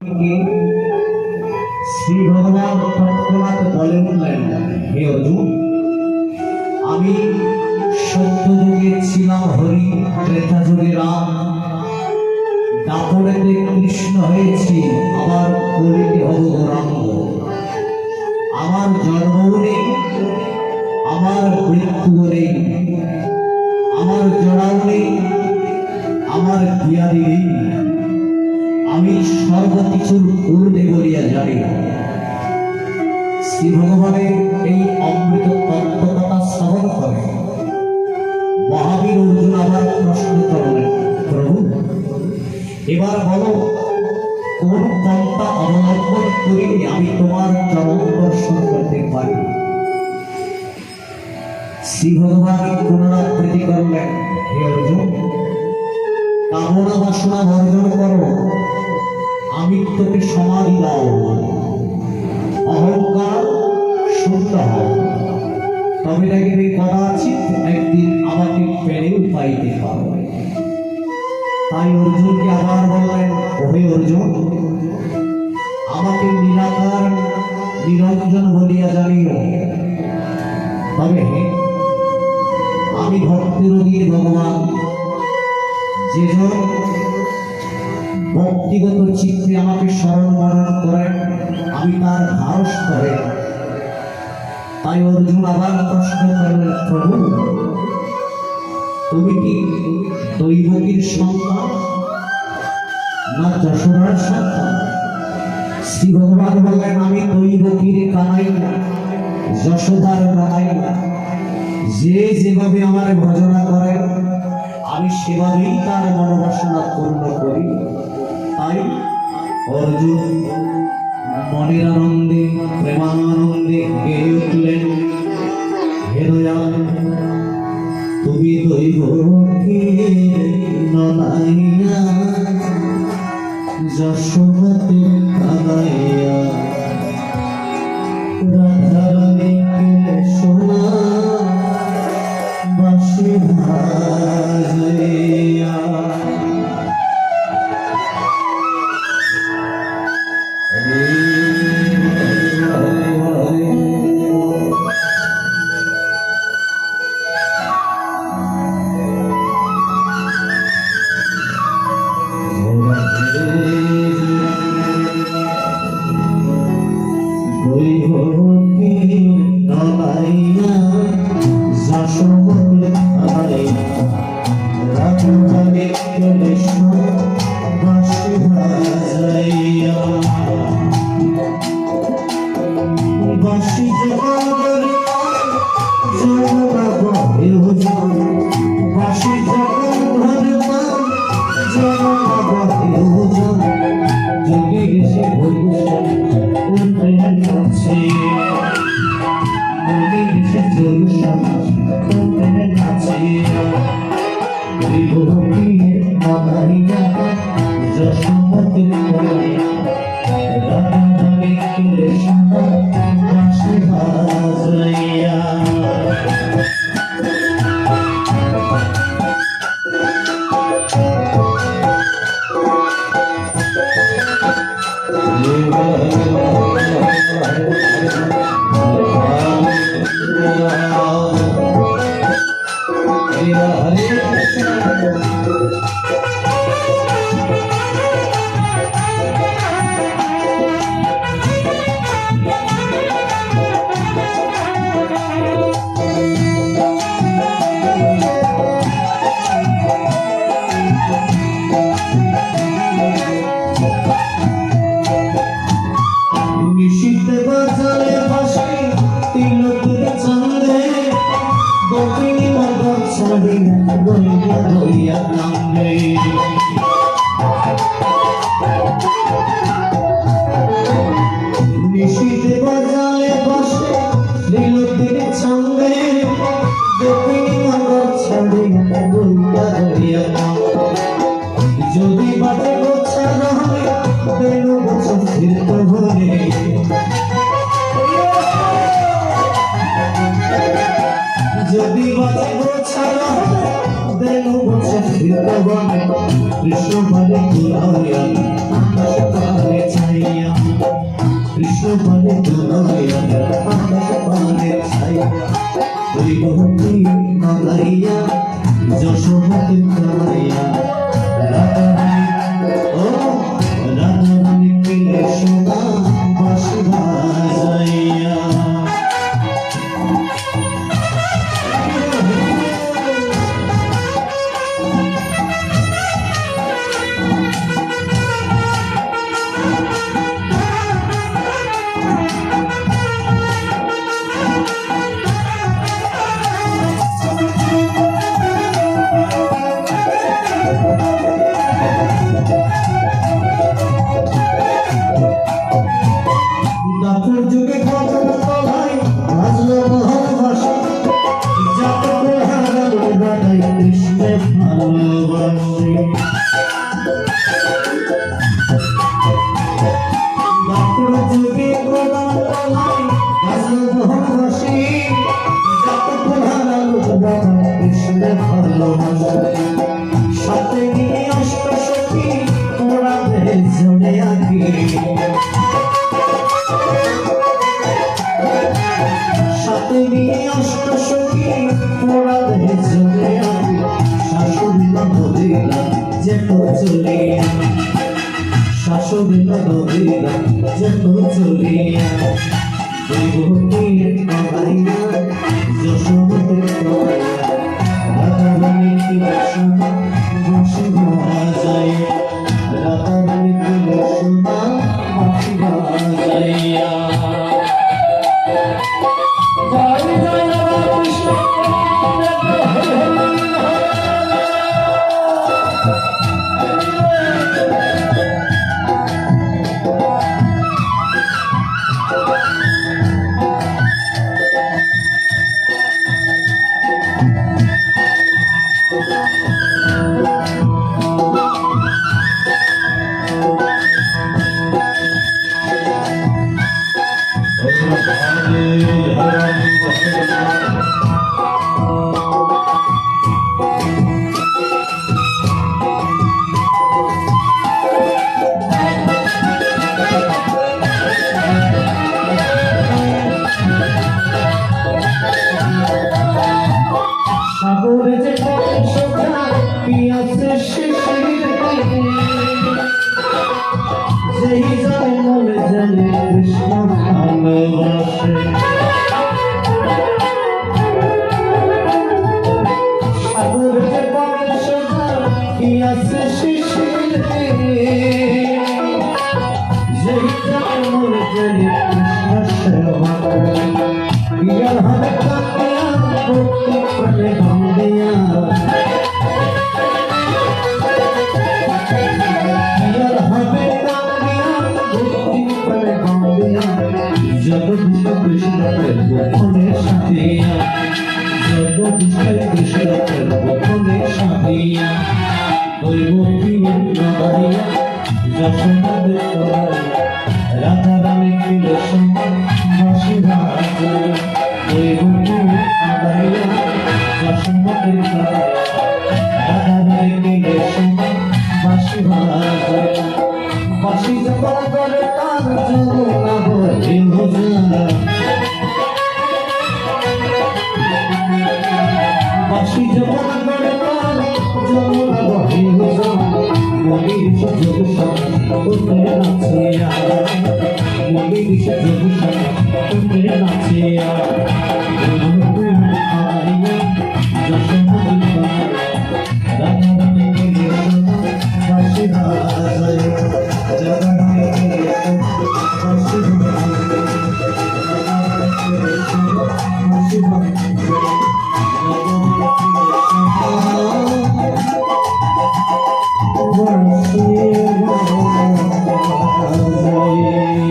অর্জুনকে শ্রী ভগবান তৎক্ষণাৎ বলে উঠলেন, হে অর্জুন, আমি সত্য যুগে ছিলাম হরি, ত্রেতা যুগে রাম, দাপরেতে কৃষ্ণ হয়েছি, আবার কলিতে হব গৌরাঙ্গ। আমার জন্মও নেই, আমার মৃত্যুও নেই, আমার জড়াও নেই, আমার জ্ঞানী নেই। আমি সর্বকিছুর ঊর্ধ্বে বলিয়া জানি। শ্রী ভগবানের এই অমৃত তত্ত্ব কথা শ্রবণ করে মহাবীর অর্জুন আবার প্রশ্ন করলেন, প্রভু এবার বলো, কোন পন্থা অবলম্বন করিলে আমি তোমার চরণ দর্শন করতে পারি? শ্রী ভগবান পুনরাবৃত্তি করলেন, হে অর্জুন, কামনা বাসনা বর্জন করো, আমিত্বকে সমাধি দাও, অহংকার শূন্য হও, তবে দেখবে কদাচিৎ একদিন আমাকে পেরেও পাইতে পারবে। তাই অর্জুনকে আবার বললেন, ওহে অর্জুন, আমাকে নিরাকার নিরঞ্জন বলিয়া জানিও, তবে আমি ভক্তের অধীন ভগবান। যেজন ব্যক্তিগত চিত্তে আমাকে স্মরণ মরণ করেন, আমি তার ধারস্থ হয়ে। তাই অর্জুন আবার প্রশ্ন করলেন, প্রভু তুমি কি দৈবকীর সন্তান না যশোদার সন্তান? শ্রী ভগবান বললেন, আমি দৈবকীর কানাই না, যশোদার কানাই না। যে যেভাবে আমার ভজনা করে আমি সেভাবেই তার মনোবাসনা পূর্ণ করি। তাই অর্জুন মনের আনন্দে প্রেমানন্দে গেয়ে উঠলেন, হে দয়াল, তুমি দৈবকীর ননাইয়া, যশোদাতে কানাইয়া, রাধারানীকে সোনা বাঁশি বাজাইয়া। যদি বাঁচে গোছানো দেন বসে কৃষ্ণ বলে কুলাউয়া আকাশ পারে চলে আগে সাথে নিয়ে অষ্ট সখী পোড়া দেহে চলে আগে শাশুড়ি নদীরা যেত চলিয়া শাশুড়ি নদীরা যেত চলিয়া দৈবতীর কবাইয়া যশোমতীর কবাইয়া রাধারানী কি সোনা বাঁশি বাজায় রাধারানী কি সোনা বাঁশি বাজাইয়া জয় জয় কৃষ্ণ সাগরে যে সোজা পিয়াসে শিশির যেই যায় মনে জানে কৃষ্ণ ভালোবাসে সাগরে যে সোজা পিয়াসে শিশির যেই যায় মনে জানে কৃষ্ণ সেবা পিয়ার হবে কাপিয়া ভক্তি প্রাণে ভাঙ্গিয়া পিয়ার হবে কাপিয়া ভক্তি প্রাণে ভাঙ্গিয়া যত দুষ্ট কৃষ্ণের গোপনে সাথিয়া যত দুষ্ট কৃষ্ণের গোপনে সাথিয়া দৈবতীর নবাইয়া যশোমতীর কবাইয়া রাধারানী কি সোনা বাঁশি বাজায় দৈবতীর নবাইয়া যশোমতীর কবাইয়া রাধারানী কি সোনা বাঁশি বাজায় বাঁশি যখন করে তার যমুনা বহে ভোজা বাঁশি যখন করে তার যমুনা বহে ভোজা মনির যোগ তুমি নাচিয়া মনির যোগ তুমি নাচিয়া যশোমতীর রাধারানী কি সোনা বাঁশি বাজায় রাধারানী কি সোনা বাঁশি বাজায় Thank you.